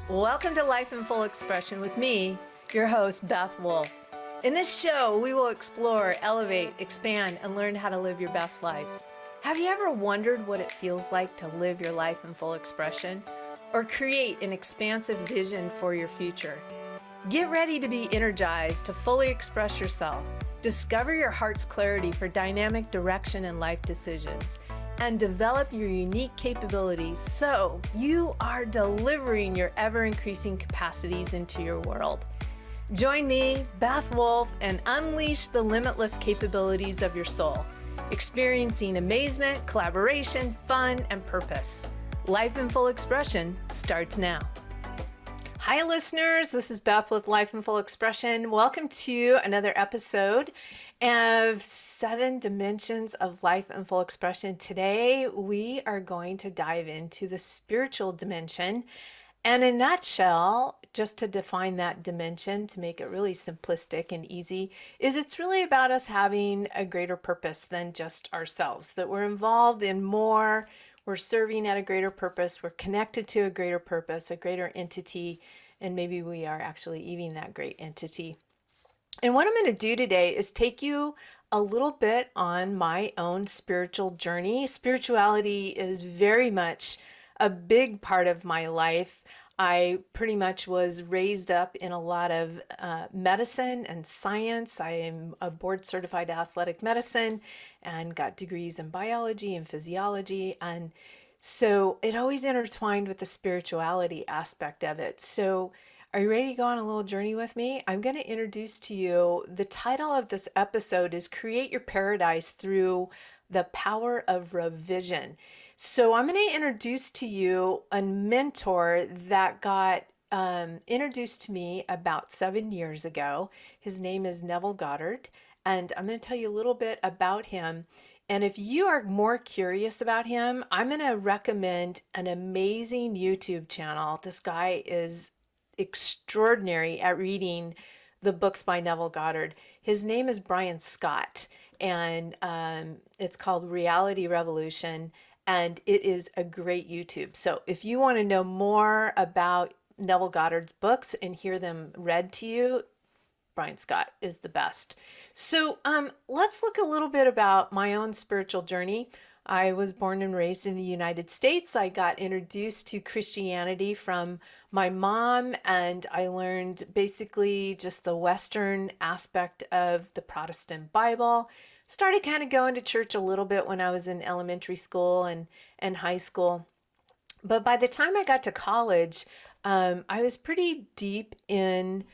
Welcome to Life in Full Expression with me, your host, Beth Wolfe. In this show, we will explore, elevate, expand, and learn how to live your best life. Have you ever wondered what it feels like to live your life in full expression or create an expansive vision for your future? Get ready to be energized to fully express yourself, discover your heart's clarity for dynamic direction and life decisions, and develop your unique capabilities so you are delivering your ever-increasing capacities into your world. Join me, Beth Wolfe, and unleash the limitless capabilities of your soul, experiencing amazement, collaboration, fun, and purpose. Life in Full Expression starts now. Hi, listeners. This is Beth with Life in Full Expression. Welcome to another episode of 7 Dimensions of Life in Full Expression. Today, we are going to dive into the spiritual dimension. And in a nutshell, just to define that dimension, to make it really simplistic and easy, is it's really about us having a greater purpose than just ourselves, that we're involved in more. We're serving at a greater purpose. We're connected to a greater purpose, a greater entity, and maybe we are actually even that great entity. And what I'm going to do today is take you a little bit on my own spiritual journey. Spirituality is very much a big part of my life. I pretty much was raised up in a lot of medicine and science. I am a board certified athletic medicine and got degrees in biology and physiology. And so it always intertwined with the spirituality aspect of it. So are you ready to go on a little journey with me? I'm going to introduce to you, the title of this episode is Create Your Paradise Through the Power of Revision. So I'm going to introduce to you a mentor that got introduced to me about 7 years ago. His name is Neville Goddard, and I'm going to tell you a little bit about him. And if you are more curious about him, I'm going to recommend an amazing YouTube channel. This guy is extraordinary at reading the books by Neville Goddard. His name is Brian Scott, and it's called Reality Revolution. And it is a great YouTube. So if you want to know more about Neville Goddard's books and hear them read to you, Brian Scott is the best. So let's look a little bit about my own spiritual journey. I was born and raised in the United States. I got introduced to Christianity from my mom, and I learned basically just the Western aspect of the Protestant Bible. Started kind of going to church a little bit when I was in elementary school and high school. But by the time I got to college, I was pretty deep in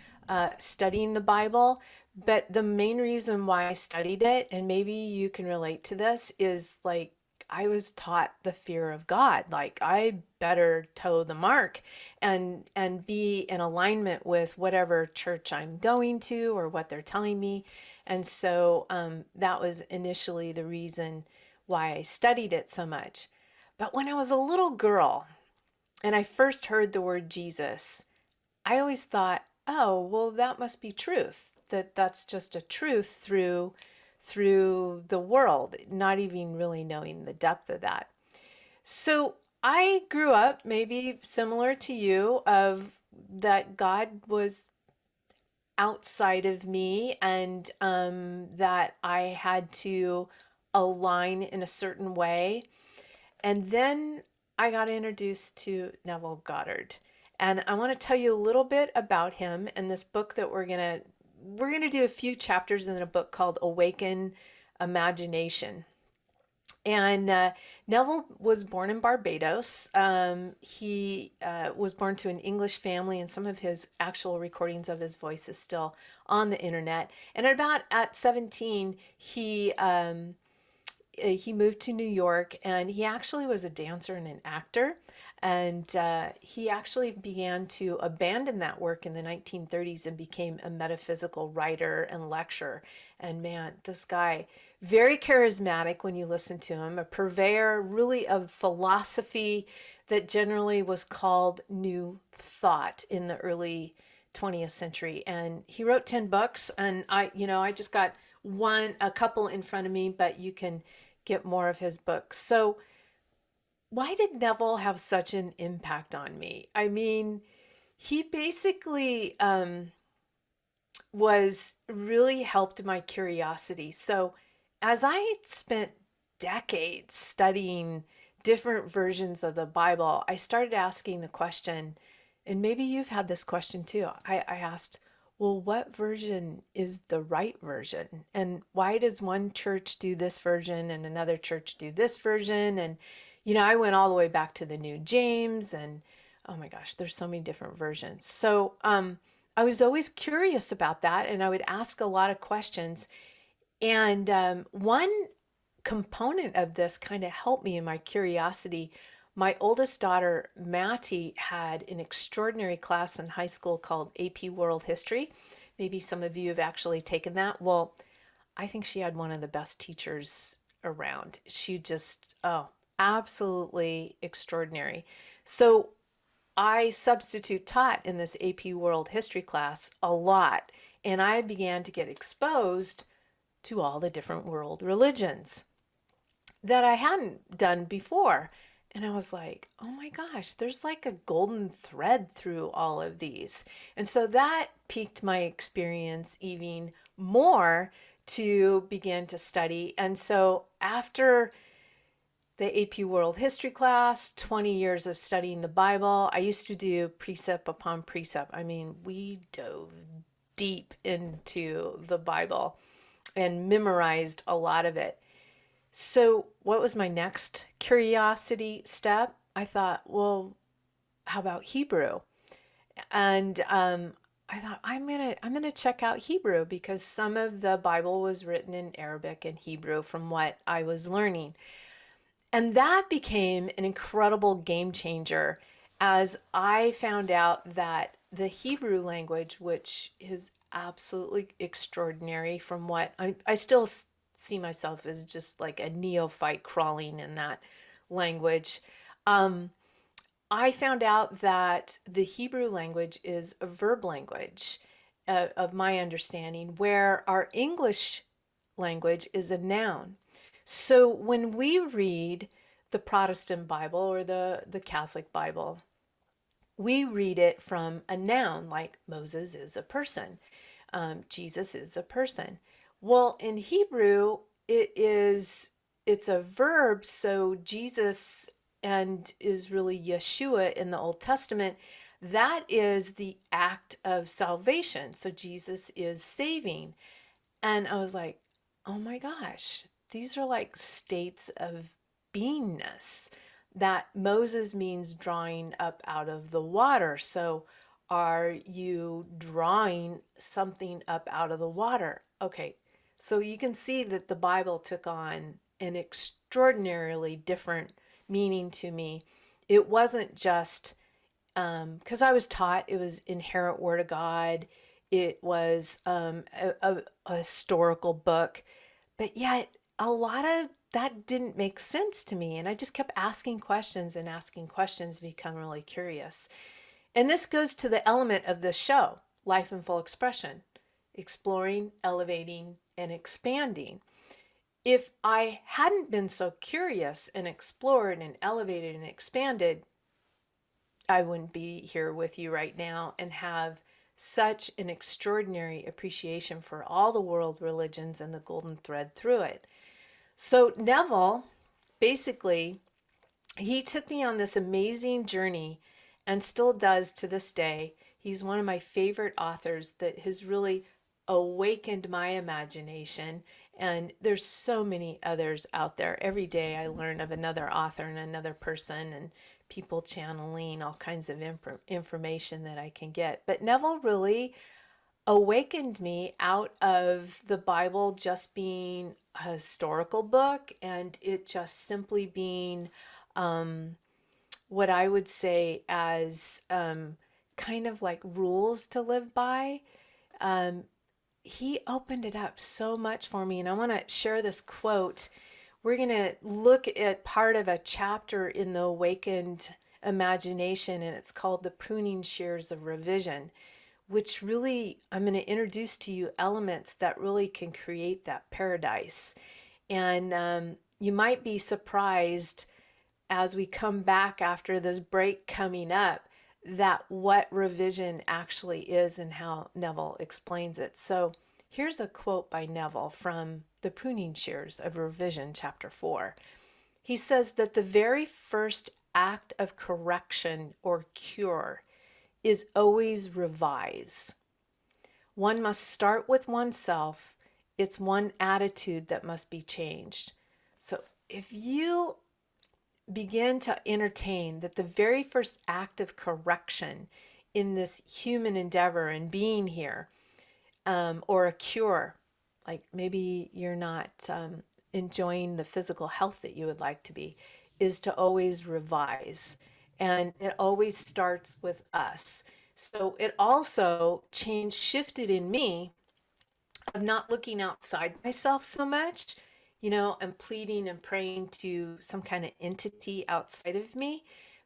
studying the Bible. But the main reason why I studied it, and maybe you can relate to this, is like I was taught the fear of God. Like I better toe the mark and be in alignment with whatever church I'm going to or what they're telling me. And so that was initially the reason why I studied it so much. But when I was a little girl and I first heard the word Jesus, I always thought, oh, well, that must be truth. That's just a truth through the world, not even really knowing the depth of that. So I grew up maybe similar to you, of that God was outside of me, and that I had to align in a certain way. And then I got introduced to Neville Goddard. And I want to tell you a little bit about him in this book that we're going to do a few chapters in a book called Awaken Imagination. And Neville was born in Barbados. He was born to an English family, and some of his actual recordings of his voice is still on the internet. And at 17, he moved to New York, and he actually was a dancer and an actor. And he actually began to abandon that work in the 1930s and became a metaphysical writer and lecturer. And man, this guy, very charismatic when you listen to him, a purveyor really of philosophy that generally was called New Thought in the early 20th century, and he wrote 10 books, and I just got a couple in front of me, but you can get more of his books. So why did Neville have such an impact on me? I mean, he basically was really helped my curiosity. So as I spent decades studying different versions of the Bible, I started asking the question, and maybe you've had this question too. I asked, well, what version is the right version? And why does one church do this version and another church do this version? And, I went all the way back to the New James, and oh my gosh, there's so many different versions. So I was always curious about that, and I would ask a lot of questions. And one component of this kind of helped me in my curiosity. My oldest daughter, Mattie, had an extraordinary class in high school called AP World History. Maybe some of you have actually taken that. Well, I think she had one of the best teachers around. She just, absolutely extraordinary. So I substitute taught in this AP World History class a lot, and I began to get exposed to all the different world religions that I hadn't done before. And I was like, oh my gosh, there's like a golden thread through all of these. And so that piqued my experience even more to begin to study. And so after the AP World History class, 20 years of studying the Bible, I used to do precept upon precept. I mean, we dove deep into the Bible and memorized a lot of it. So what was my next curiosity step? I thought, well, how about Hebrew? And I thought I'm gonna check out Hebrew, because some of the Bible was written in Arabic and Hebrew from what I was learning. And that became an incredible game changer as I found out that the Hebrew language, which is absolutely extraordinary from what I still see myself as just like a neophyte crawling in that language. I found out that the Hebrew language is a verb language of my understanding, where our English language is a noun. So when we read the Protestant Bible or the Catholic Bible, we read it from a noun, like Moses is a person, Jesus is a person. Well, in Hebrew, it's a verb. So Jesus and is really Yeshua in the Old Testament. That is the act of salvation. So Jesus is saving. And I was like, oh my gosh, these are like states of beingness. That Moses means drawing up out of the water. So are you drawing something up out of the water? Okay, so you can see that the Bible took on an extraordinarily different meaning to me. It wasn't just because I was taught it was inherent word of God. It was a historical book, but yet a lot of that didn't make sense to me. And I just kept asking questions and asking questions, become really curious. And this goes to the element of this show, Life in Full Expression, exploring, elevating, and expanding. If I hadn't been so curious and explored and elevated and expanded, I wouldn't be here with you right now and have such an extraordinary appreciation for all the world religions and the golden thread through it. So Neville, basically, he took me on this amazing journey and still does to this day. He's one of my favorite authors that has really awakened my imagination. And there's so many others out there. Every day I learn of another author and another person and people channeling all kinds of information that I can get. But Neville really awakened me out of the Bible just being a historical book and it just simply being what I would say as kind of like rules to live by. He opened it up so much for me, and I want to share this quote. We're going to look at part of a chapter in the Awakened Imagination, and it's called The Pruning Shears of Revision, which really I'm going to introduce to you elements that really can create that paradise. And you might be surprised as we come back after this break coming up that what revision actually is and how Neville explains it. So here's a quote by Neville from The Pruning Shears of Revision, Chapter 4. He says that the very first act of correction or cure is always revise. One must start with oneself. It's one attitude that must be changed. So if you begin to entertain that the very first act of correction in this human endeavor and being here, or a cure, like maybe you're not enjoying the physical health that you would like to be, is to always revise. And it always starts with us. So it also shifted in me of not looking outside myself so much, and pleading and praying to some kind of entity outside of me.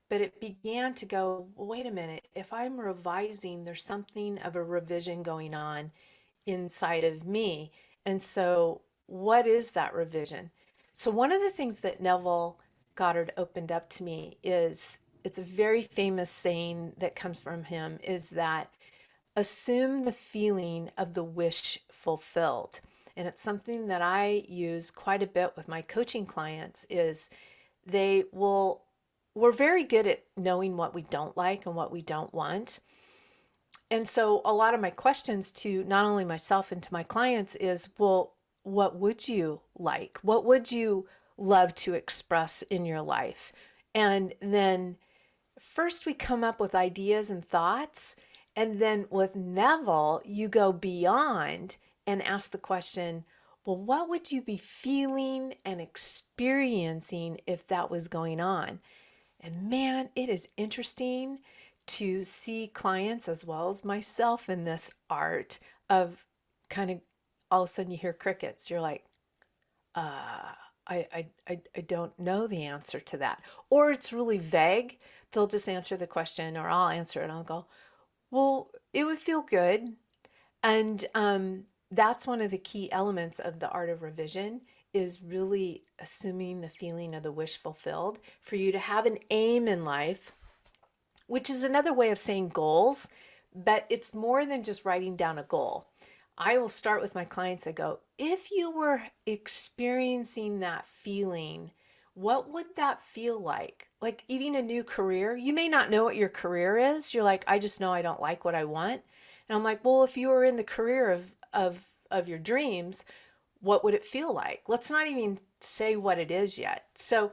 But it began to go, well, wait a minute, if I'm revising, there's something of a revision going on inside of me. And so what is that revision? So one of the things that Neville Goddard opened up to me is, it's a very famous saying that comes from him, is that assume the feeling of the wish fulfilled. And it's something that I use quite a bit with my coaching clients. Is we're very good at knowing what we don't like and what we don't want. And so a lot of my questions to not only myself and to my clients is, well, what would you like? What would you love to express in your life? And then first we come up with ideas and thoughts. And then with Neville, you go beyond and ask the question, well, what would you be feeling and experiencing if that was going on? And man, it is interesting to see clients as well as myself in this art of kind of all of a sudden you hear crickets. You're like, I don't know the answer to that. Or it's really vague. They'll just answer the question, or I'll answer it and I'll go, well, it would feel good. And that's one of the key elements of the art of revision, is really assuming the feeling of the wish fulfilled, for you to have an aim in life, which is another way of saying goals, but it's more than just writing down a goal. I will start with my clients. I go, if you were experiencing that feeling, what would that feel like? Like eating a new career. You may not know what your career is. You're like, I just know I don't like what I want. And I'm like, well, if you were in the career of your dreams, what would it feel like? Let's not even say what it is yet. So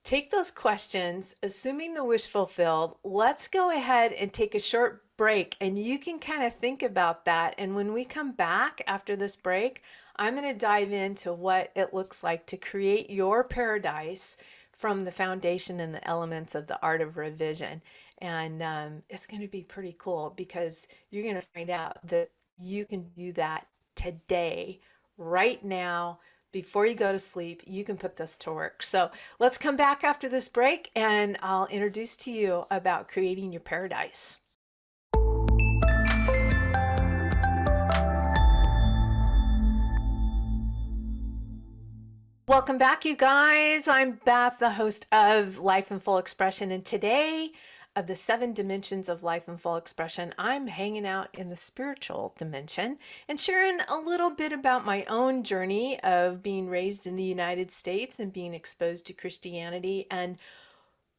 take those questions, assuming the wish fulfilled. Let's go ahead and take a short break, and you can kind of think about that. And when we come back after this break, I'm going to dive into what it looks like to create your paradise from the foundation and the elements of the art of revision. And it's going to be pretty cool, because you're going to find out that you can do that today, right now, before you go to sleep. You can put this to work. So let's come back after this break, and I'll introduce to you about creating your paradise. Welcome back, you guys. I'm Beth, the host of Life in Full Expression, and today, of the 7 dimensions of life in full expression, I'm hanging out in the spiritual dimension and sharing a little bit about my own journey of being raised in the United States and being exposed to Christianity, and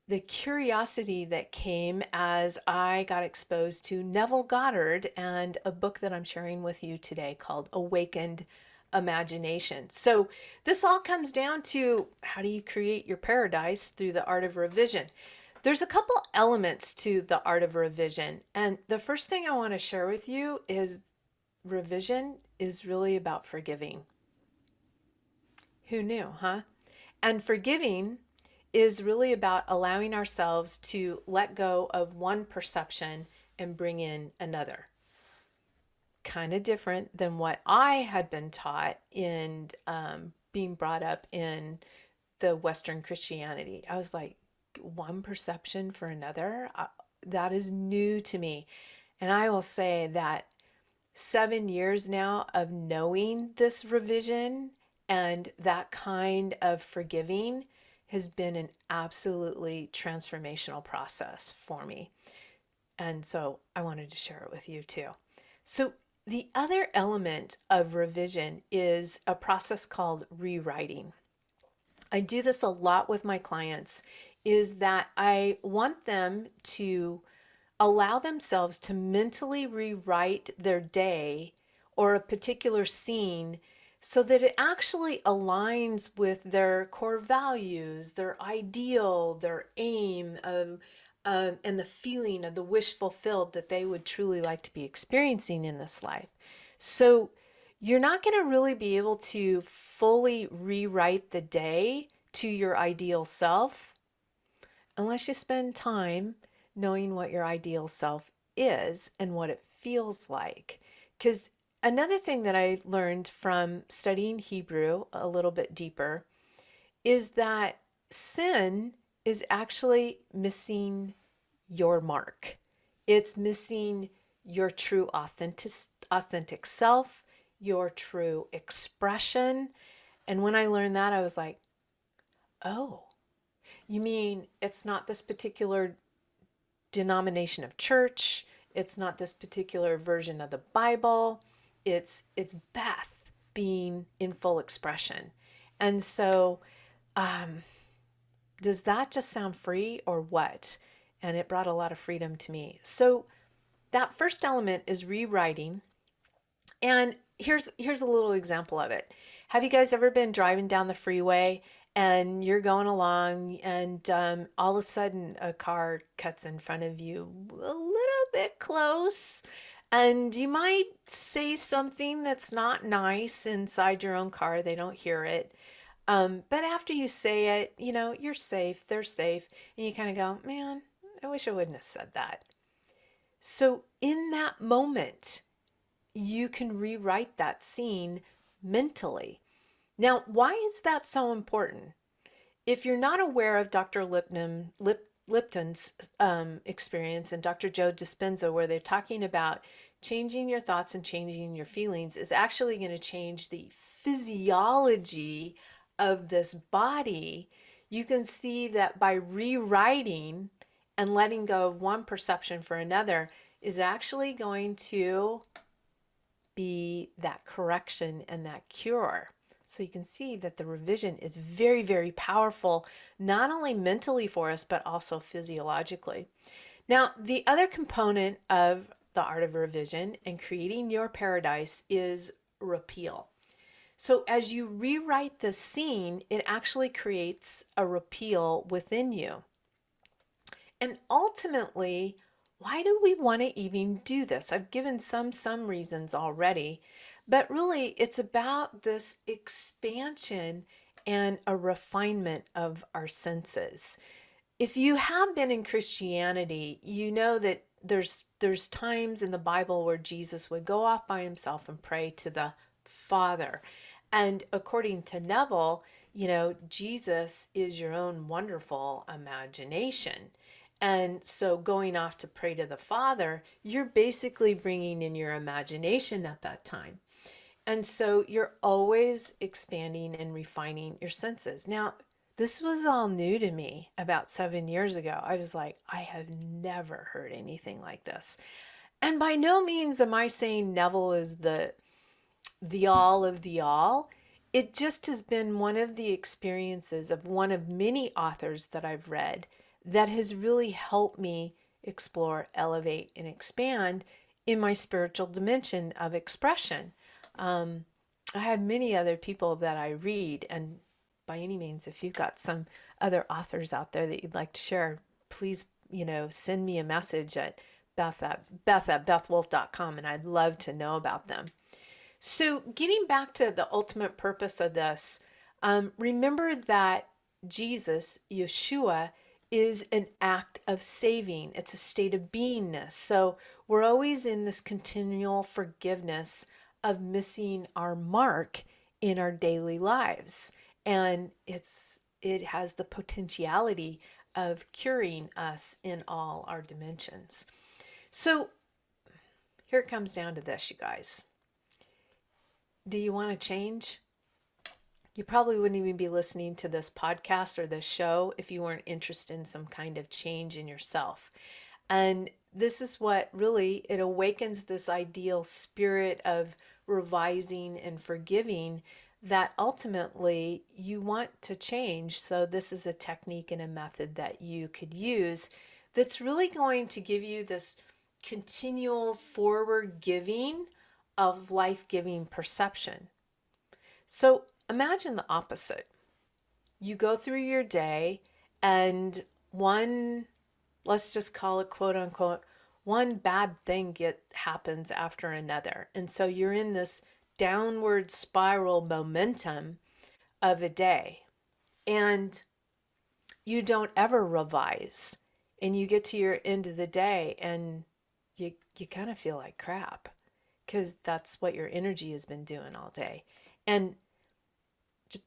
the curiosity that came as I got exposed to Neville Goddard and a book that I'm sharing with you today called Awakened Imagination. So this all comes down to, how do you create your paradise through the art of revision? There's a couple elements to the art of revision. And the first thing I want to share with you is revision is really about forgiving. Who knew, huh? And forgiving is really about allowing ourselves to let go of one perception and bring in another. Kind of different than what I had been taught in being brought up in the Western Christianity. I was like, one perception for another? That is new to me. And I will say that 7 years now of knowing this revision and that kind of forgiving has been an absolutely transformational process for me. And so I wanted to share it with you too. So the other element of revision is a process called rewriting. I do this a lot with my clients, is that I want them to allow themselves to mentally rewrite their day or a particular scene so that it actually aligns with their core values, their ideal, their aim, and the feeling of the wish fulfilled that they would truly like to be experiencing in this life. So you're not going to really be able to fully rewrite the day to your ideal self unless you spend time knowing what your ideal self is and what it feels like. Because another thing that I learned from studying Hebrew a little bit deeper is that sin is actually missing your mark. It's missing your true authentic self, your true expression. And when I learned that, I was like, oh, you mean it's not this particular denomination of church, it's not this particular version of the Bible, it's Beth being in full expression. And so does that just sound free or what? And it brought a lot of freedom to me. So that first element is rewriting. And here's a little example of it. Have you guys ever been driving down the freeway and you're going along and all of a sudden a car cuts in front of you a little bit close, and you might say something that's not nice inside your own car. They don't hear it. But after you say it, you're safe, they're safe, and you kind of go, man, I wish I wouldn't have said that. So in that moment, you can rewrite that scene mentally. Now, why is that so important? If you're not aware of Dr. Lipton's experience and Dr. Joe Dispenza, where they're talking about changing your thoughts and changing your feelings is actually going to change the physiology of this body, you can see that by rewriting and letting go of one perception for another is actually going to be that correction and that cure. So you can see that the revision is very, very powerful, not only mentally for us, but also physiologically. Now, the other component of the art of revision and creating your paradise is repeal. So as you rewrite the scene, it actually creates a repeal within you. And ultimately, why do we want to even do this? I've given some reasons already, but really it's about this expansion and a refinement of our senses. If you have been in Christianity, you know that there's times in the Bible where Jesus would go off by himself and pray to the Father. And according to Neville, Jesus is your own wonderful imagination. And so going off to pray to the Father, you're basically bringing in your imagination at that time. And so you're always expanding and refining your senses. Now, this was all new to me about 7 years ago. I was like, I have never heard anything like this. And by no means am I saying Neville is the all of the all. It just has been one of the experiences of one of many authors that I've read that has really helped me explore, elevate, and expand in my spiritual dimension of expression. I have many other people that I read, and by any means, if you've got some other authors out there that you'd like to share, please, send me a message at beth@bethwolfe.com, and I'd love to know about them. So getting back to the ultimate purpose of this, remember that Jesus, Yeshua, is an act of saving. It's a state of beingness. So we're always in this continual forgiveness of missing our mark in our daily lives. And it has the potentiality of curing us in all our dimensions. So here it comes down to this, you guys. Do you want to change? You probably wouldn't even be listening to this podcast or this show if you weren't interested in some kind of change in yourself. And this is what really, it awakens this ideal spirit of revising and forgiving that ultimately you want to change. So this is a technique and a method that you could use that's really going to give you this continual forward giving of life-giving perception. So imagine the opposite. You go through your day and let's just call it quote unquote, one bad thing happens after another. And so you're in this downward spiral momentum of a day and you don't ever revise, and you get to your end of the day and you kind of feel like crap because that's what your energy has been doing all day. And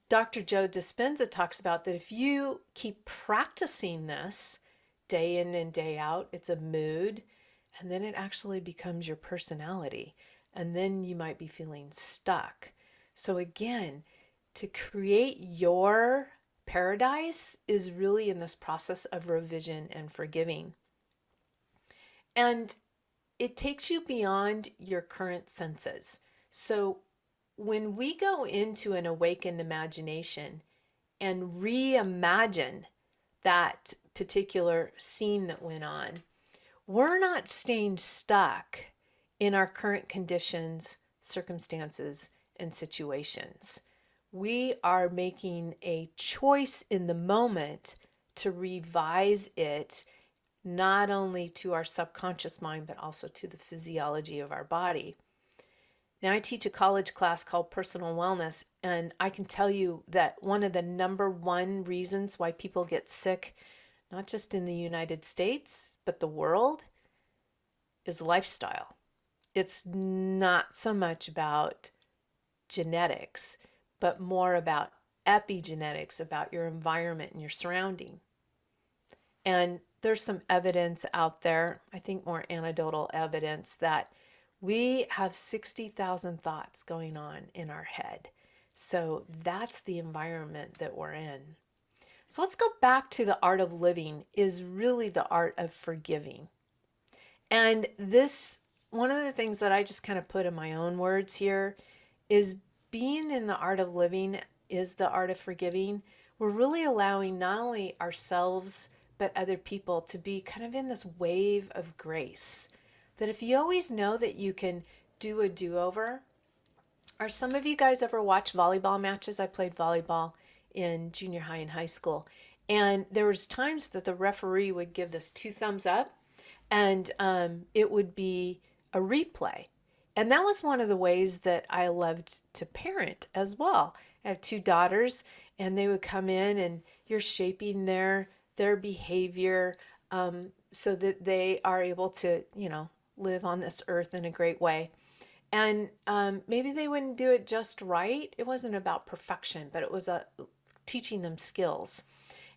Dr. Joe Dispenza talks about that if you keep practicing this day in and day out, it's a mood, and then it actually becomes your personality. And then you might be feeling stuck. So again, to create your paradise is really in this process of revision and forgiving. And it takes you beyond your current senses. So when we go into an awakened imagination and reimagine that particular scene that went on, we're not staying stuck in our current conditions, circumstances, and situations. We are making a choice in the moment to revise it, not only to our subconscious mind, but also to the physiology of our body. Now, I teach a college class called Personal Wellness, and I can tell you that one of the number one reasons why people get sick, not just in the United States, but the world, is lifestyle. It's not so much about genetics, but more about epigenetics, about your environment and your surrounding. And there's some evidence out there, I think more anecdotal evidence, that we have 60,000 thoughts going on in our head. So that's the environment that we're in. So let's go back to the art of living is really the art of forgiving. And this, one of the things that I just kind of put in my own words here is being in the art of living is the art of forgiving. We're really allowing not only ourselves, but other people to be kind of in this wave of grace. That if you always know that you can do a do-over, are some of you guys ever watch volleyball matches? I played volleyball in junior high and high school. And there was times that the referee would give this 2 thumbs up and it would be a replay. And that was one of the ways that I loved to parent as well. I have 2 daughters and they would come in and you're shaping their behavior so that they are able to, live on this earth in a great way. And maybe they wouldn't do it just right. It wasn't about perfection, but it was teaching them skills.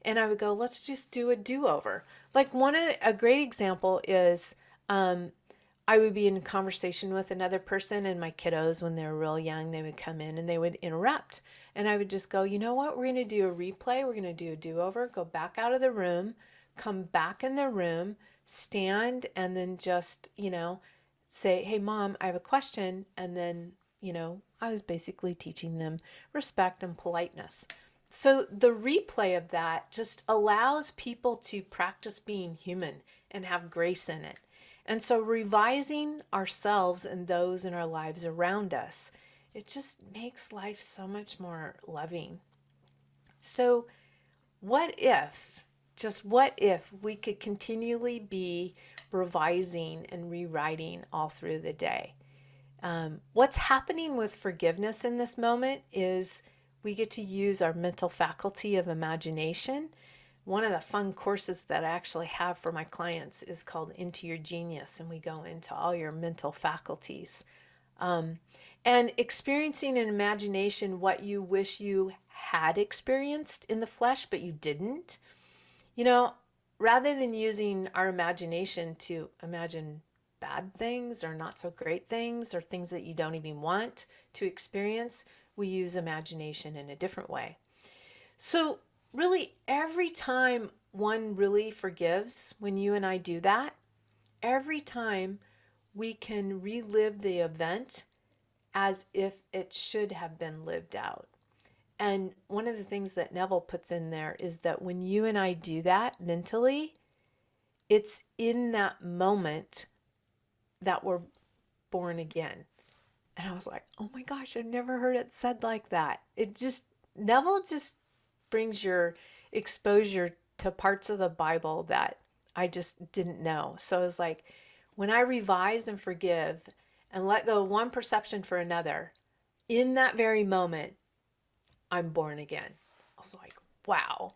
And I would go, let's just do a do-over. Like a great example is I would be in conversation with another person, and my kiddos, when they were real young, they would come in and they would interrupt. And I would just go, you know what? We're going to do a replay. We're going to do a do-over. Go back out of the room, come back in the room, stand, and then just, say, hey, Mom, I have a question. And then, I was basically teaching them respect and politeness. So the replay of that just allows people to practice being human and have grace in it. And so revising ourselves and those in our lives around us, it just makes life so much more loving. So just what if we could continually be revising and rewriting all through the day? What's happening with forgiveness in this moment is we get to use our mental faculty of imagination. One of the fun courses that I actually have for my clients is called Into Your Genius, and we go into all your mental faculties. And experiencing in imagination what you wish you had experienced in the flesh, but you didn't. Rather than using our imagination to imagine bad things or not so great things or things that you don't even want to experience, we use imagination in a different way. So really, every time one really forgives, when you and I do that, every time we can relive the event as if it should have been lived out. And one of the things that Neville puts in there is that when you and I do that mentally, it's in that moment that we're born again. And I was like, oh my gosh, I've never heard it said like that. Neville just brings your exposure to parts of the Bible that I just didn't know. So it's like, when I revise and forgive and let go of one perception for another, in that very moment, I'm born again. I was like, wow.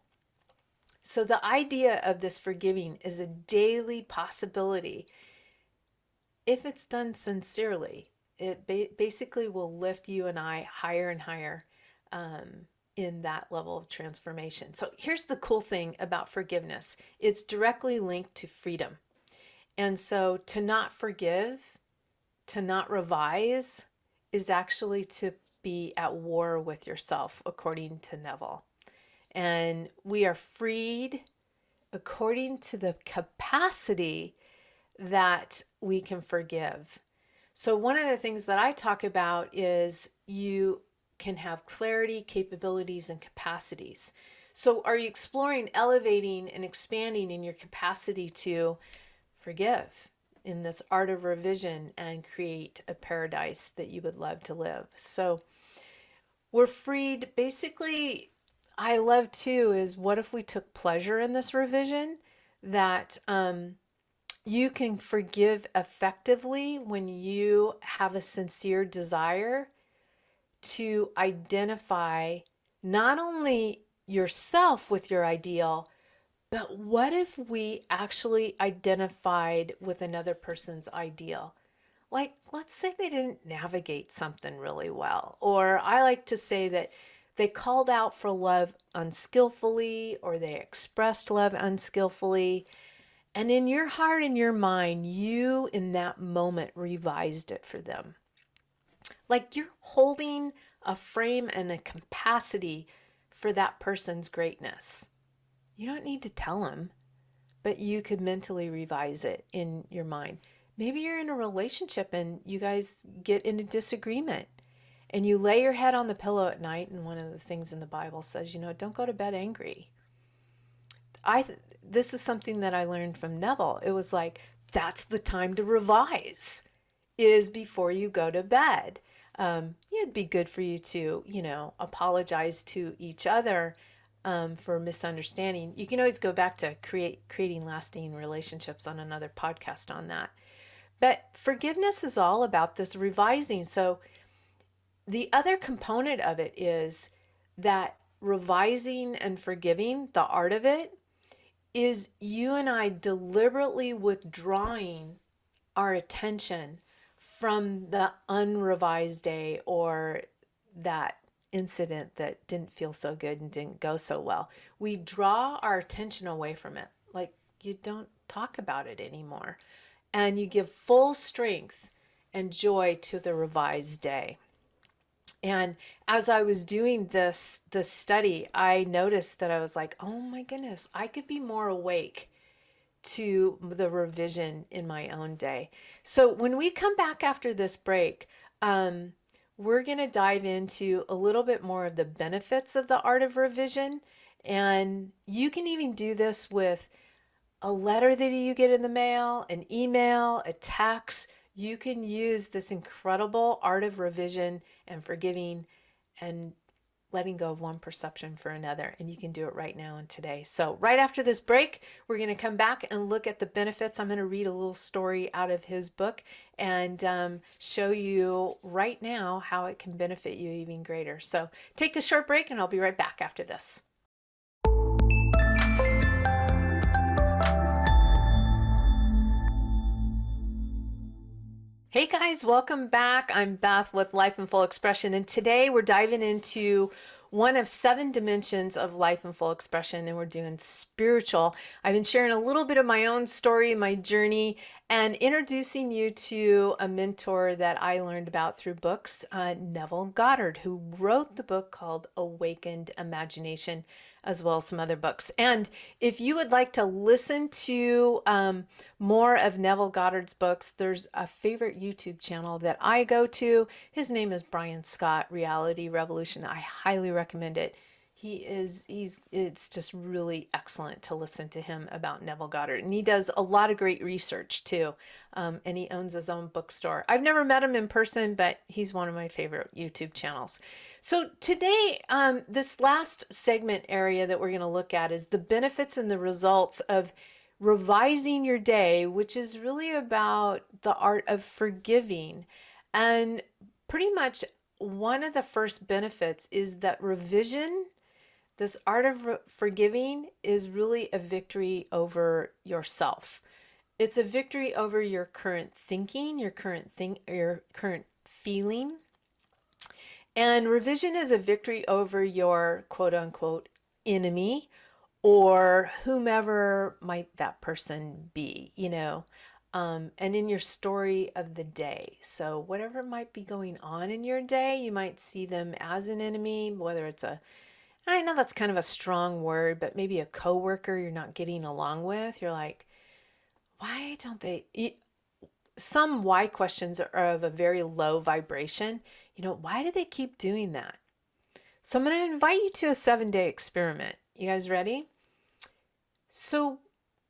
So the idea of this forgiving is a daily possibility. If it's done sincerely, it basically will lift you and I higher and higher in that level of transformation. So here's the cool thing about forgiveness. It's directly linked to freedom. And so to not forgive, to not revise, is actually to be at war with yourself, according to Neville. And we are freed according to the capacity that we can forgive. So one of the things that I talk about is you can have clarity, capabilities, and capacities. So are you exploring, elevating, and expanding in your capacity to forgive in this art of revision and create a paradise that you would love to live? So we're freed. Basically, I love too is what if we took pleasure in this revision, that you can forgive effectively when you have a sincere desire to identify not only yourself with your ideal, but what if we actually identified with another person's ideal? Like, let's say they didn't navigate something really well, or I like to say that they called out for love unskillfully, or they expressed love unskillfully. And in your heart and your mind, you in that moment revised it for them. Like you're holding a frame and a capacity for that person's greatness. You don't need to tell them, but you could mentally revise it in your mind. Maybe you're in a relationship and you guys get in a disagreement and you lay your head on the pillow at night, and one of the things in the Bible says, don't go to bed angry. This is something that I learned from Neville. It was like, that's the time to revise, is before you go to bed. It'd be good for you to, apologize to each other for misunderstanding. You can always go back to creating lasting relationships on another podcast on that. But forgiveness is all about this revising. So the other component of it is that revising and forgiving, the art of it, is you and I deliberately withdrawing our attention from the unrevised day or that incident that didn't feel so good and didn't go so well. We draw our attention away from it. Like, you don't talk about it anymore. And you give full strength and joy to the revised day. And as I was doing this study, I noticed that I was like, oh my goodness, I could be more awake to the revision in my own day. So when we come back after this break, we're going to dive into a little bit more of the benefits of the art of revision. And you can even do this with a letter that you get in the mail, an email, a text. You can use this incredible art of revision and forgiving and letting go of one perception for another. And you can do it right now and today. So right after this break, we're going to come back and look at the benefits. I'm going to read a little story out of his book and show you right now how it can benefit you even greater. So take a short break and I'll be right back after this. Hey guys, welcome back. I'm Beth with Life in Full Expression, and today we're diving into one of 7 dimensions of life in full expression, and we're doing spiritual. I've been sharing a little bit of my own story, my journey, and introducing you to a mentor that I learned about through books, Neville Goddard, who wrote the book called Awakened Imagination, as well as some other books. And if you would like to listen to more of Neville Goddard's books, there's a favorite YouTube channel that I go to. His name is Brian Scott, Reality Revolution. I highly recommend it. It's just really excellent to listen to him about Neville Goddard. And he does a lot of great research too. And he owns his own bookstore. I've never met him in person, but he's one of my favorite YouTube channels. So today, this last segment area that we're going to look at is the benefits and the results of revising your day, which is really about the art of forgiving. And pretty much one of the first benefits is that revision, this art of forgiving, is really a victory over yourself. It's a victory over your current thinking, your current feeling. And revision is a victory over your quote unquote enemy, or whomever might that person be, and in your story of the day. So whatever might be going on in your day, you might see them as an enemy, whether it's I know that's kind of a strong word, but maybe a coworker you're not getting along with. You're like, why don't they? Some why questions are of a very low vibration. Why do they keep doing that? So I'm going to invite you to a 7-day experiment. You guys ready? So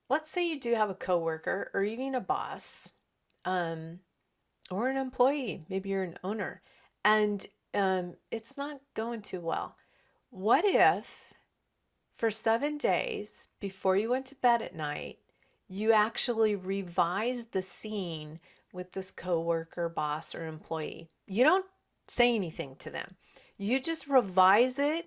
let's say you do have a coworker or even a boss, or an employee. Maybe you're an owner, and it's not going too well. What if for 7 days before you went to bed at night, you actually revised the scene with this coworker, boss, or employee? You don't say anything to them. You just revise it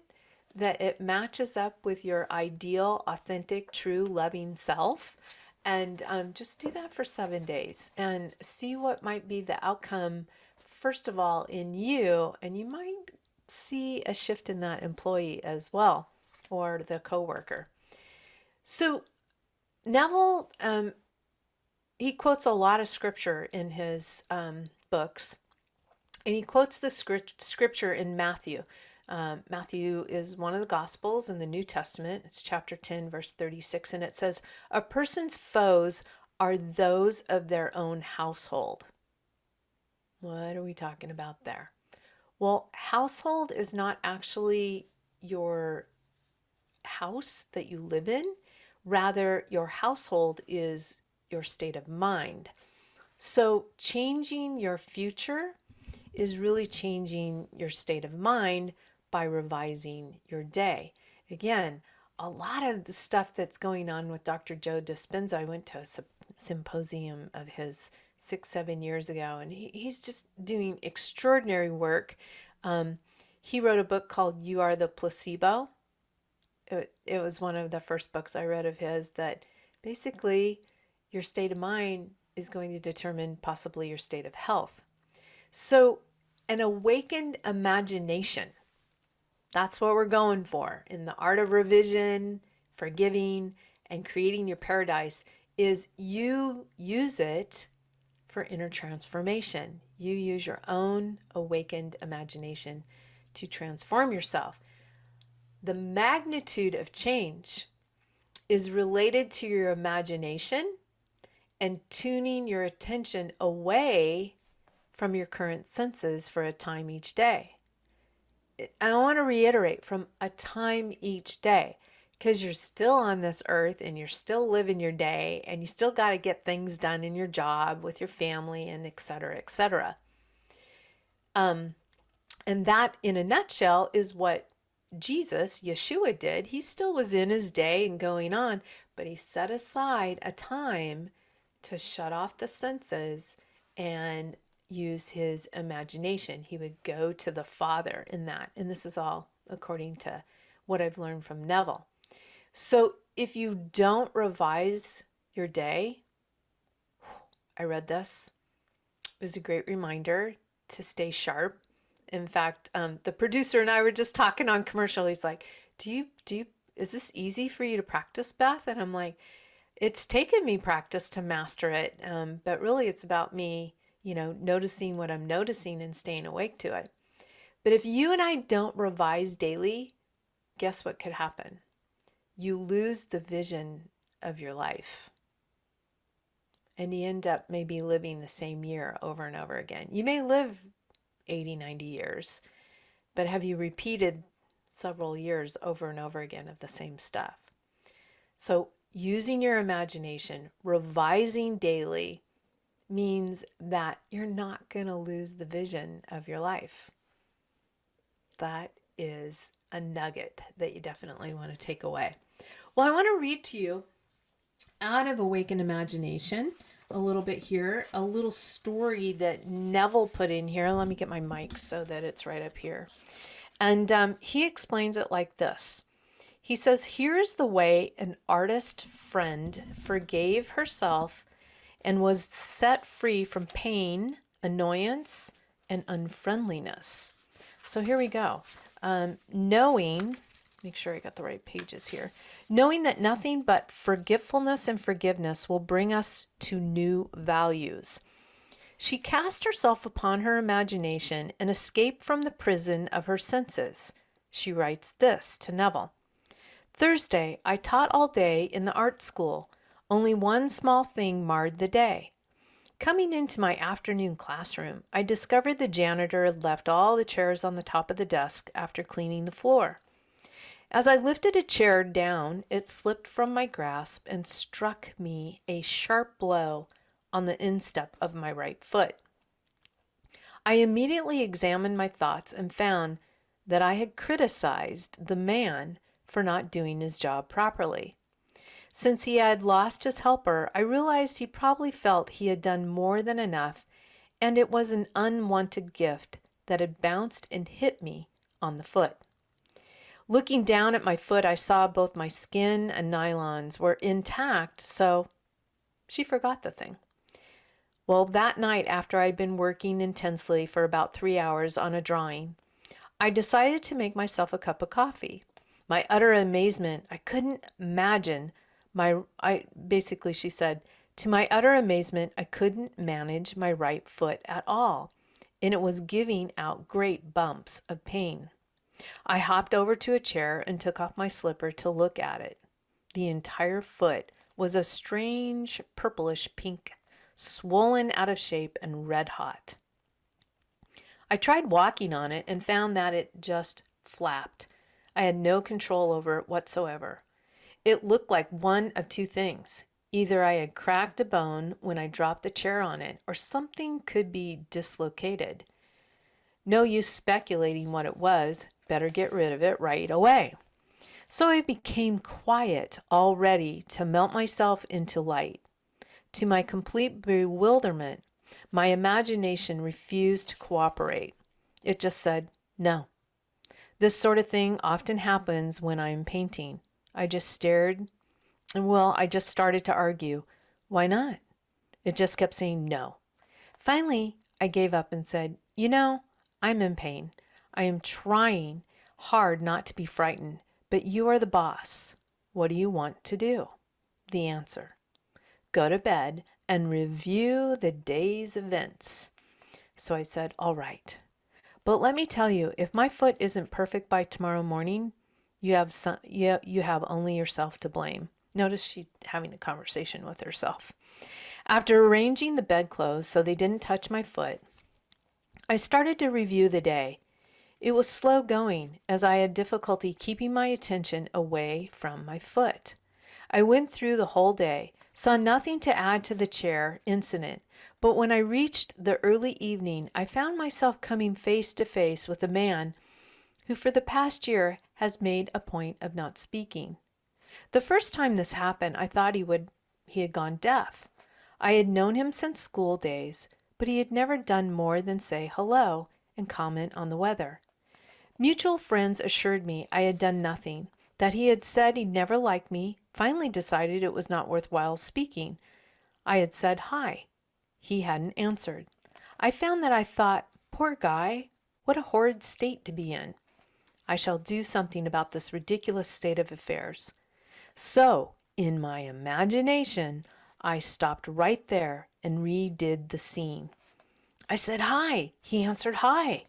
that it matches up with your ideal, authentic, true, loving self. And just do that for 7 days and see what might be the outcome, first of all, in you. And you might see a shift in that employee as well, or the coworker. So Neville, he quotes a lot of scripture in his books. And he quotes the scripture in Matthew. Matthew is one of the Gospels in the New Testament. It's chapter 10, verse 36. And it says, "A person's foes are those of their own household." What are we talking about there? Well, household is not actually your house that you live in. Rather, your household is your state of mind. So changing your future is really changing your state of mind by revising your day. Again, a lot of the stuff that's going on with Dr. Joe Dispenza, I went to a symposium of his 6-7 years ago, and he's just doing extraordinary work. He wrote a book called You Are the Placebo. It was one of the first books I read of his, that basically your state of mind is going to determine possibly your state of health. So an awakened imagination, that's what we're going for in the art of revision, forgiving, and creating your paradise, is you use it for inner transformation. You use your own awakened imagination to transform yourself. The magnitude of change is related to your imagination and tuning your attention away from your current senses for a time each day. I want to reiterate, from a time each day, because you're still on this earth and you're still living your day, and you still got to get things done in your job, with your family, and et cetera, et cetera. And that, in a nutshell, is what Jesus, Yeshua, did. He still was in his day and going on, but he set aside a time to shut off the senses and use his imagination. He would go to the Father in that. And this is all according to what I've learned from Neville. So if you don't revise your day, I read this, it was a great reminder to stay sharp In fact, the producer and I were just talking on commercial. He's like, is this easy for you to practice, Beth? And I'm like, it's taken me practice to master it. But really it's about me, noticing what I'm noticing and staying awake to it. But if you and I don't revise daily, guess what could happen? You lose the vision of your life. And you end up maybe living the same year over and over again. You may live 80, 90 years, but have you repeated several years over and over again of the same stuff? So using your imagination, revising daily, means that you're not going to lose the vision of your life. That is a nugget that you definitely want to take away. Well, I want to read to you out of Awakened Imagination a little bit here, a little story that Neville put in here. Let me get my mic so that it's right up here. And he explains it like this. He says, here's the way an artist friend forgave herself and was set free from pain, annoyance, and unfriendliness. So here we go. Make sure I got the right pages here. Knowing that nothing but forgetfulness and forgiveness will bring us to new values. She cast herself upon her imagination and escaped from the prison of her senses. She writes this to Neville. Thursday, I taught all day in the art school. Only one small thing marred the day. Coming into my afternoon classroom, I discovered the janitor had left all the chairs on the top of the desk after cleaning the floor. As I lifted a chair down, it slipped from my grasp and struck me a sharp blow on the instep of my right foot. I immediately examined my thoughts and found that I had criticized the man for not doing his job properly. Since he had lost his helper, I realized he probably felt he had done more than enough, and it was an unwanted gift that had bounced and hit me on the foot. Looking down at my foot, I saw both my skin and nylons were intact, so she forgot the thing. Well, that night, after I'd been working intensely for about 3 hours on a drawing, I decided to make myself a cup of coffee. My utter amazement, I couldn't imagine she said, to my utter amazement, I couldn't manage my right foot at all, and it was giving out great bumps of pain. I hopped over to a chair and took off my slipper to look at it. The entire foot was a strange purplish pink, swollen out of shape and red hot. I tried walking on it and found that it just flapped. I had no control over it whatsoever. It looked like one of two things. Either I had cracked a bone when I dropped the chair on it, or something could be dislocated. No use speculating what it was. Better get rid of it right away. So I became quiet, all ready to melt myself into light. To my complete bewilderment, my imagination refused to cooperate. It just said, no. This sort of thing often happens when I'm painting. I just stared, and I just started to argue. Why not? It just kept saying no. Finally, I gave up and said, I'm in pain. I am trying hard not to be frightened, but you are the boss. What do you want to do? The answer. Go to bed and review the day's events. So I said, all right. But let me tell you, if my foot isn't perfect by tomorrow morning, you have only yourself to blame. Notice she's having a conversation with herself. After arranging the bedclothes so they didn't touch my foot, I started to review the day. It was slow going, as I had difficulty keeping my attention away from my foot. I went through the whole day, saw nothing to add to the chair incident, but when I reached the early evening, I found myself coming face to face with a man who for the past year has made a point of not speaking. The first time this happened, I thought he had gone deaf. I had known him since school days, but he had never done more than say hello and comment on the weather. Mutual friends assured me I had done nothing, that he had said he'd never liked me, finally decided it was not worthwhile speaking. I had said hi. He hadn't answered. I found that I thought, poor guy, What a horrid state to be in. I shall do something about this ridiculous state of affairs. So, in my imagination, I stopped right there and redid the scene. I said, "Hi." He answered, "Hi,"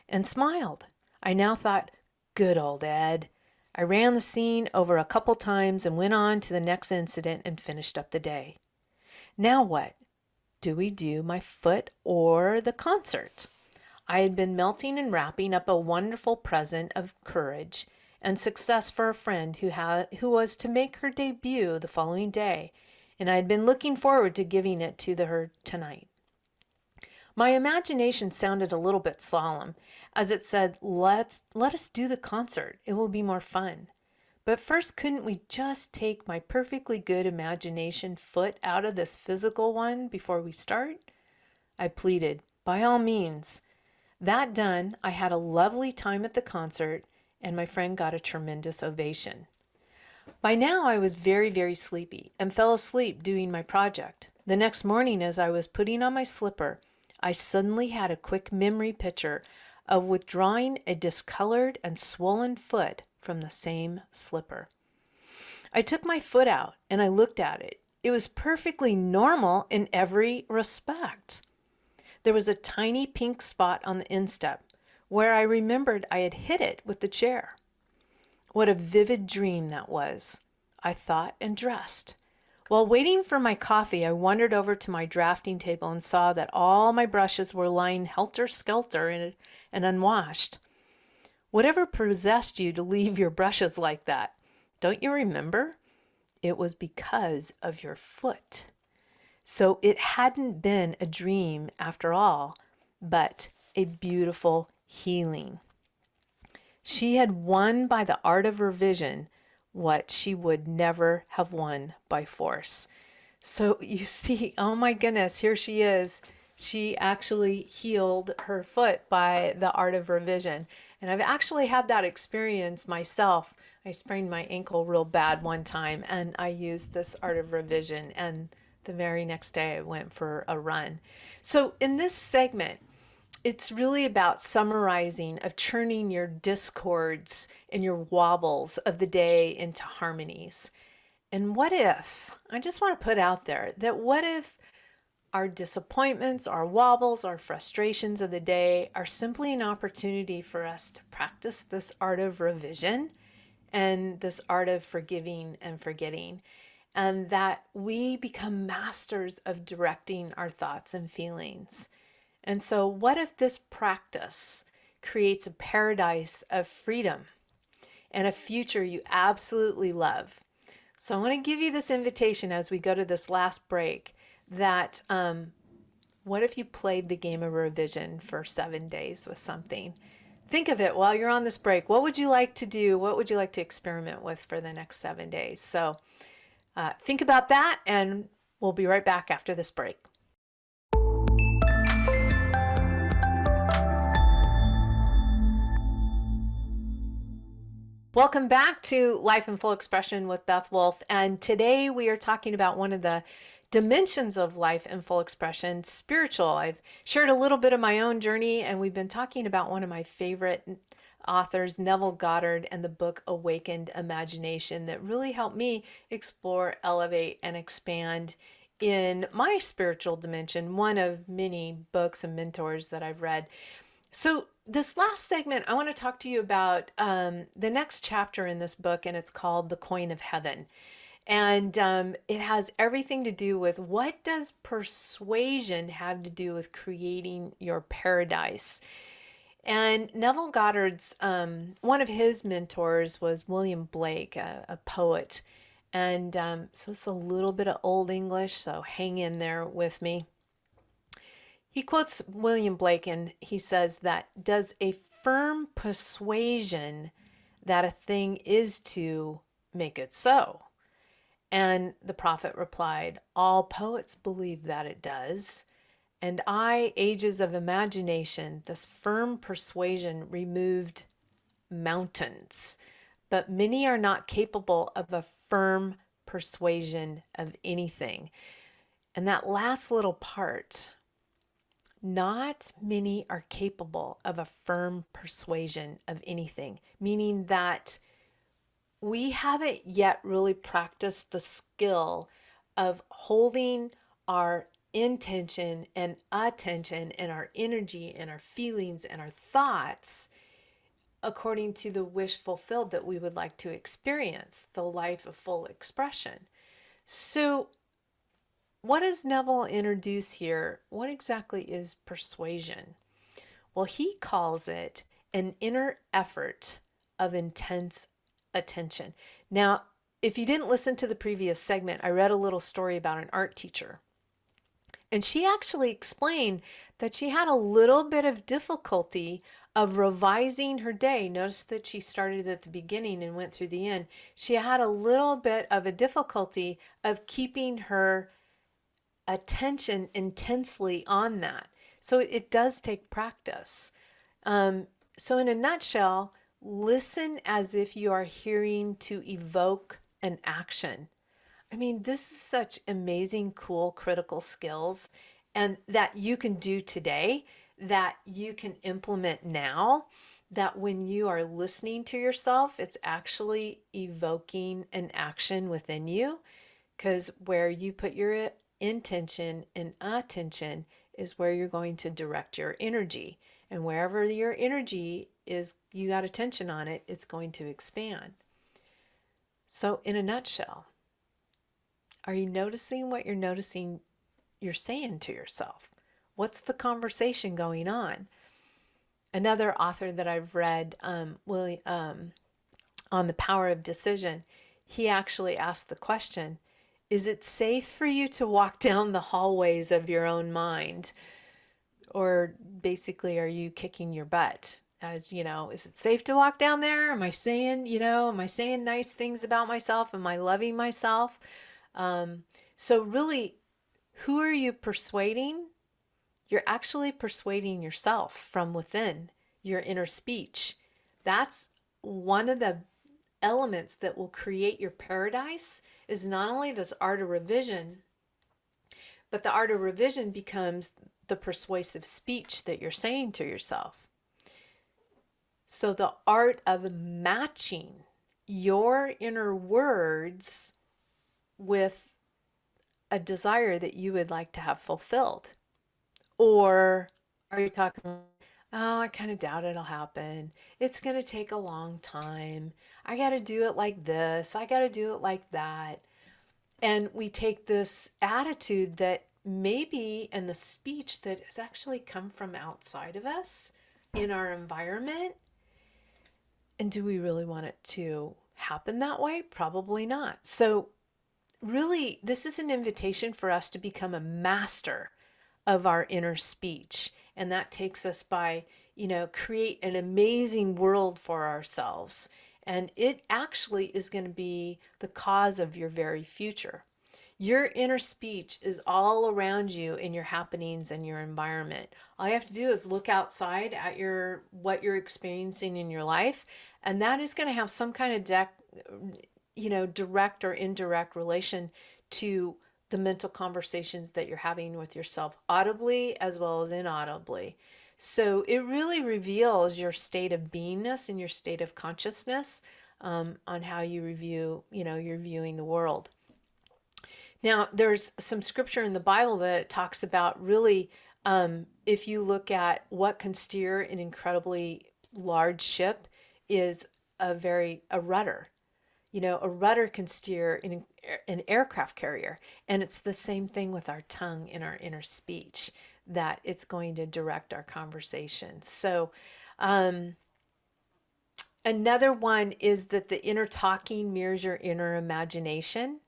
and smiled. I now thought, good old Ed. I ran the scene over a couple times and went on to the next incident and finished up the day. Now what? Do we do my foot or the concert? I had been melting and wrapping up a wonderful present of courage and success for a friend who was to make her debut the following day, and I had been looking forward to giving it to her tonight. My imagination sounded a little bit solemn, as it said, let us do the concert. It will be more fun. But first, couldn't we just take my perfectly good imagination foot out of this physical one before we start? I pleaded, by all means. That done, I had a lovely time at the concert, and my friend got a tremendous ovation. By now, I was very, very sleepy and fell asleep doing my project. The next morning, as I was putting on my slipper, I suddenly had a quick memory picture of withdrawing a discolored and swollen foot from the same slipper. I took my foot out and I looked at it. It was perfectly normal in every respect. There was a tiny pink spot on the instep where I remembered I had hit it with the chair. What a vivid dream that was. I thought and dressed. While waiting for my coffee, I wandered over to my drafting table and saw that all my brushes were lying helter-skelter and unwashed. Whatever possessed you to leave your brushes like that? Don't you remember? It was because of your foot. So it hadn't been a dream after all, but a beautiful healing. She had won by the art of revision what she would never have won by force. So you see, oh my goodness, here she is. She actually healed her foot by the art of revision. And I've actually had that experience myself. I sprained my ankle real bad one time and I used this art of revision, and the very next day I went for a run. So in this segment, it's really about summarizing of turning your discords and your wobbles of the day into harmonies. And what if, I just want to put out there that what if our disappointments, our wobbles, our frustrations of the day are simply an opportunity for us to practice this art of revision and this art of forgiving and forgetting, and that we become masters of directing our thoughts and feelings. And so what if this practice creates a paradise of freedom and a future you absolutely love? So I want to give you this invitation as we go to this last break that what if you played the game of revision for 7 days with something? Think of it while you're on this break. What would you like to do? What would you like to experiment with for the next 7 days? So think about that, and we'll be right back after this break. Welcome back to Life in Full Expression with Beth Wolfe, and today we are talking about one of the dimensions of life in full expression, spiritual. I've shared a little bit of my own journey, and we've been talking about one of my favorite authors, Neville Goddard, and the book Awakened Imagination that really helped me explore, elevate, and expand in my spiritual dimension, one of many books and mentors that I've read. So this last segment, I want to talk to you about the next chapter in this book, and it's called The Coin of Heaven. And it has everything to do with what does persuasion have to do with creating your paradise. And Neville Goddard's, one of his mentors was William Blake, a poet. And so it's a little bit of Old English, so hang in there with me. He quotes William Blake and he says that, does a firm persuasion that a thing is to make it so? And the prophet replied, all poets believe that it does. And I, ages of imagination, this firm persuasion removed mountains. But many are not capable of a firm persuasion of anything. And that last little part, not many are capable of a firm persuasion of anything, meaning that we haven't yet really practiced the skill of holding our intention and attention and our energy and our feelings and our thoughts according to the wish fulfilled that we would like to experience, the life of full expression. So, what does Neville introduce here? What exactly is persuasion? Well, he calls it an inner effort of intense attention. Now, if you didn't listen to the previous segment, I read a little story about an art teacher. And she actually explained that she had a little bit of difficulty of revising her day. Notice that she started at the beginning and went through the end. She had a little bit of a difficulty of keeping her attention intensely on that. So it does take practice. So in a nutshell, listen as if you are hearing to evoke an action. I mean, this is such amazing, cool, critical skills, and that you can do today, that you can implement now, that when you are listening to yourself, it's actually evoking an action within you, because where you put your intention and attention is where you're going to direct your energy. And wherever your energy is, you got attention on it, it's going to expand. So in a nutshell, are you noticing what you're saying to yourself? What's the conversation going on? Another author that I've read, on the power of decision, he actually asked the question, is it safe for you to walk down the hallways of your own mind? Or basically, are you kicking your butt? As you know, is it safe to walk down there? Am I saying nice things about myself? Am I loving myself? So really, who are you persuading? You're actually persuading yourself from within, your inner speech. That's one of the elements that will create your paradise, is not only this art of revision, but the art of revision becomes the persuasive speech that you're saying to yourself. So the art of matching your inner words with a desire that you would like to have fulfilled. Or are you talking, oh, I kind of doubt it'll happen. It's going to take a long time. I got to do it like this. I got to do it like that. And we take this attitude that maybe, and the speech that has actually come from outside of us in our environment. And do we really want it to happen that way? Probably not. So really, this is an invitation for us to become a master of our inner speech. And that takes us by, create an amazing world for ourselves. And it actually is going to be the cause of your very future. Your inner speech is all around you in your happenings and your environment. All you have to do is look outside at what you're experiencing in your life, and that is going to have some kind of direct or indirect relation to the mental conversations that you're having with yourself, audibly as well as inaudibly. So it really reveals your state of beingness and your state of consciousness, on how you're viewing the world. Now, there's some scripture in the Bible that it talks about really, if you look at what can steer an incredibly large ship, is a rudder. A rudder can steer an aircraft carrier. And it's the same thing with our tongue and our inner speech, that it's going to direct our conversation. So another one is that the inner talking mirrors your inner imagination,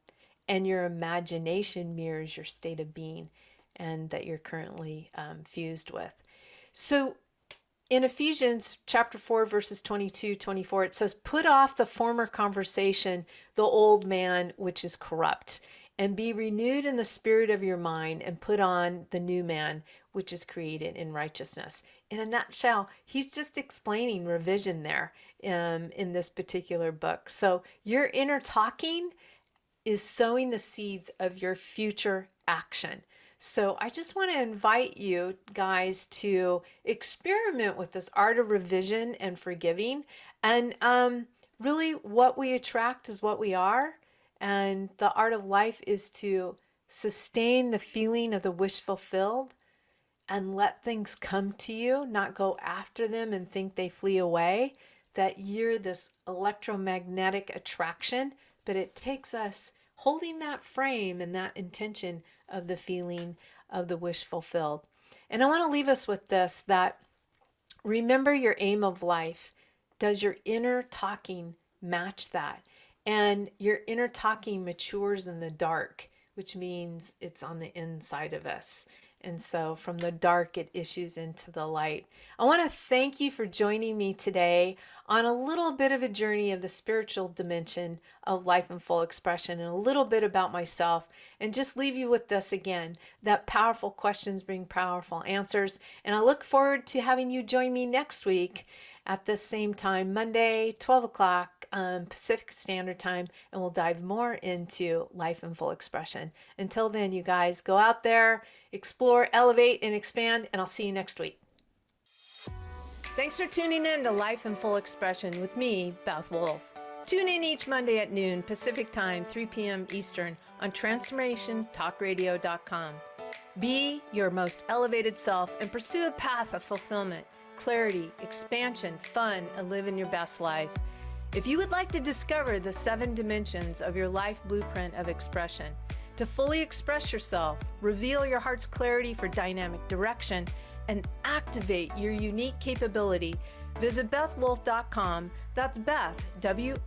and your imagination mirrors your state of being, and that you're currently fused with. So in Ephesians chapter 4, verses 22-24, it says, put off the former conversation, the old man, which is corrupt, and be renewed in the spirit of your mind, and put on the new man, which is created in righteousness. In a nutshell, he's just explaining revision there in this particular book. So your inner talking is sowing the seeds of your future action. So I just want to invite you guys to experiment with this art of revision and forgiving. And really, what we attract is what we are. And the art of life is to sustain the feeling of the wish fulfilled and let things come to you, not go after them and think they flee away, that you're this electromagnetic attraction, but it takes us holding that frame and that intention of the feeling of the wish fulfilled. And I want to leave us with this, that remember your aim of life. Does your inner talking match that? And your inner talking matures in the dark, which means it's on the inside of us. And so from the dark, it issues into the light. I want to thank you for joining me today on a little bit of a journey of the spiritual dimension of life in full expression, and a little bit about myself, and just leave you with this again, that powerful questions bring powerful answers. And I look forward to having you join me next week at this same time, Monday, 12 o'clock Pacific Standard Time, and we'll dive more into life in full expression. Until then, you guys, go out there, explore, elevate, and expand, and I'll see you next week. Thanks for tuning in to Life in Full Expression with me, Beth Wolfe. Tune in each Monday at noon Pacific Time, 3 p.m. Eastern on TransformationTalkRadio.com. Be your most elevated self and pursue a path of fulfillment, clarity, expansion, fun, and live in your best life. If you would like to discover the 7 dimensions of your life blueprint of expression, to fully express yourself, reveal your heart's clarity for dynamic direction, and activate your unique capability, visit BethWolfe.com. That's Beth, WOLFE.com.